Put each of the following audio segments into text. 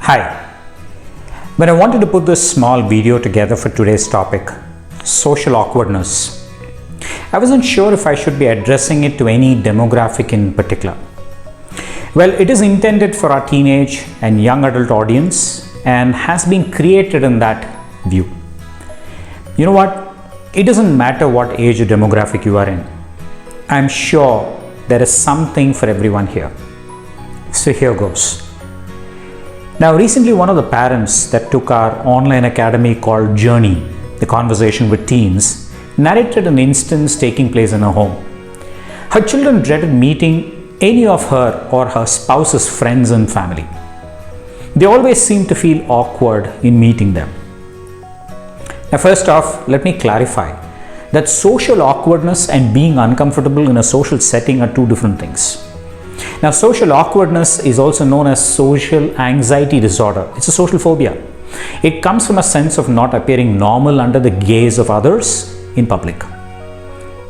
Hi. When I wanted to put this small video together for today's topic, social awkwardness, I wasn't sure if I should be addressing it to any demographic in particular. Well, it is intended for our teenage and young adult audience and has been created in that view. You know what? It doesn't matter what age or demographic you are in. I'm sure there is something for everyone here. So here goes. Now, recently, one of the parents that took our online academy called Journey, the conversation with teens, narrated an instance taking place in her home. Her children dreaded meeting any of her or her spouse's friends and family. They always seemed to feel awkward in meeting them. Now, first off, let me clarify that social awkwardness and being uncomfortable in a social setting are two different things. Now, social awkwardness is also known as social anxiety disorder. It's a social phobia. It comes from a sense of not appearing normal under the gaze of others in public.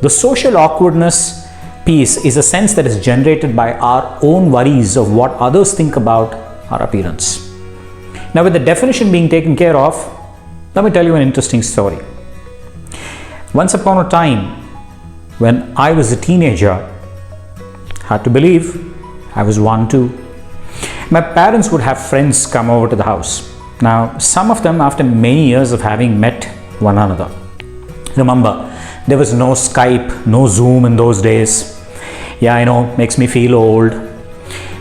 The social awkwardness piece is a sense that is generated by our own worries of what others think about our appearance. Now, with the definition being taken care of, let me tell you an interesting story. Once upon a time, when I was a teenager, hard to believe, I was one too. My parents would have friends come over to the house. Now, some of them after many years of having met one another. Remember, there was no Skype, no Zoom in those days. Yeah, I know, makes me feel old.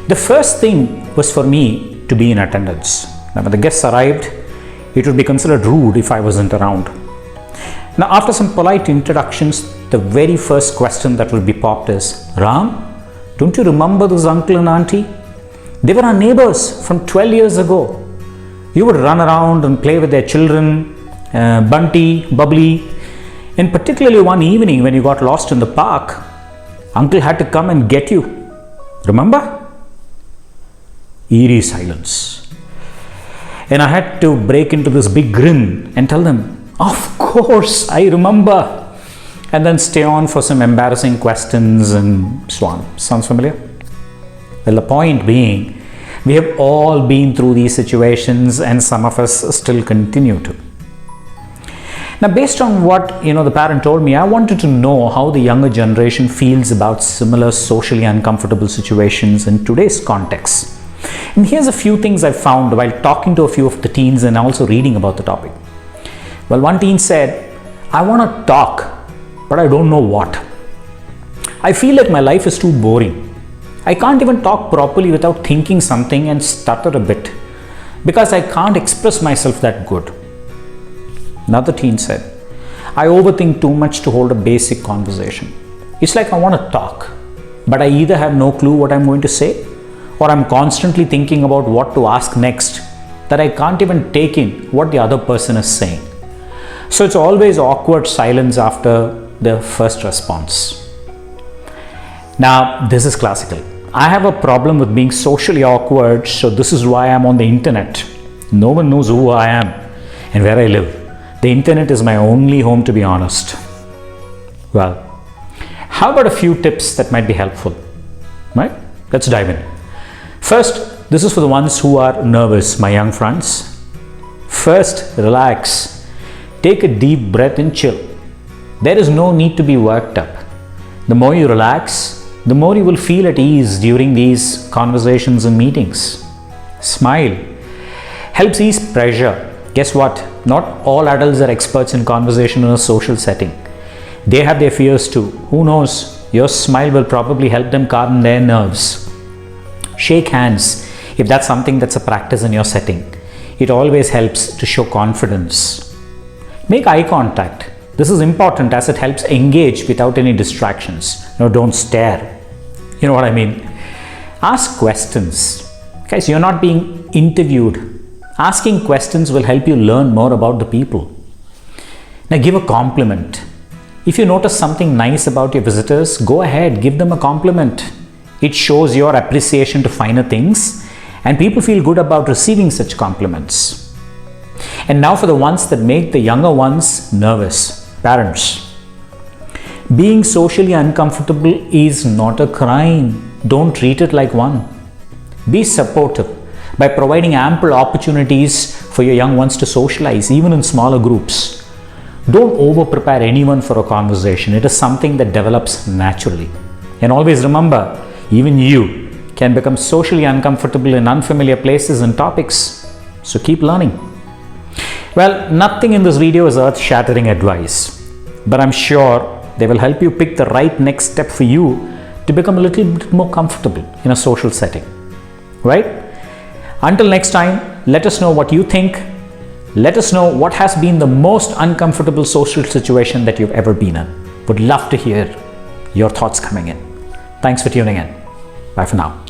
The first thing was for me to be in attendance. Now, when the guests arrived, it would be considered rude if I wasn't around. Now, after some polite introductions, the very first question that will be popped is, Ram, don't you remember this uncle and auntie? They were our neighbors from 12 years ago. You would run around and play with their children, Bunty, Bubbly. And particularly one evening when you got lost in the park, uncle had to come and get you. Remember? Eerie silence. And I had to break into this big grin and tell them, of course, I remember. And then stay on for some embarrassing questions and so on. Sounds familiar? Well, the point being, we have all been through these situations and some of us still continue to. Now, based on what the parent told me, I wanted to know how the younger generation feels about similar socially uncomfortable situations in today's context. And here's a few things I found while talking to a few of the teens and also reading about the topic. Well, one teen said, I want to talk, but I don't know what. I feel like my life is too boring. I can't even talk properly without thinking something and stutter a bit because I can't express myself that good. Another teen said, I overthink too much to hold a basic conversation. It's like I want to talk, but I either have no clue what I'm going to say or I'm constantly thinking about what to ask next that I can't even take in what the other person is saying. So it's always awkward silence after the first response. Now, this is classical. I have a problem with being socially awkward, so this is why I'm on the internet. No one knows who I am and where I live. The internet is my only home, to be honest. Well, how about a few tips that might be helpful? Right? Let's dive in. First, this is for the ones who are nervous, my young friends. First, relax. Take a deep breath and chill. There is no need to be worked up. The more you relax, the more you will feel at ease during these conversations and meetings. Smile. Helps ease pressure. Guess what? Not all adults are experts in conversation in a social setting. They have their fears too. Who knows? Your smile will probably help them calm their nerves. Shake hands if that's something that's a practice in your setting. It always helps to show confidence. Make eye contact. This is important as it helps engage without any distractions. No, don't stare. You know what I mean? Ask questions. Guys, you're not being interviewed. Asking questions will help you learn more about the people. Now, give a compliment. If you notice something nice about your visitors, go ahead, give them a compliment. It shows your appreciation to finer things, and people feel good about receiving such compliments. And now for the ones that make the younger ones nervous. Parents, being socially uncomfortable is not a crime. Don't treat it like one. Be supportive, by providing ample opportunities for your young ones to socialize, even in smaller groups. Don't over-prepare anyone for a conversation. It is something that develops naturally. And always remember, even you can become socially uncomfortable in unfamiliar places and topics. So keep learning. Well, nothing in this video is earth-shattering advice, but I'm sure they will help you pick the right next step for you to become a little bit more comfortable in a social setting, right? Until next time, let us know what you think. Let us know what has been the most uncomfortable social situation that you've ever been in. Would love to hear your thoughts coming in. Thanks for tuning in. Bye for now.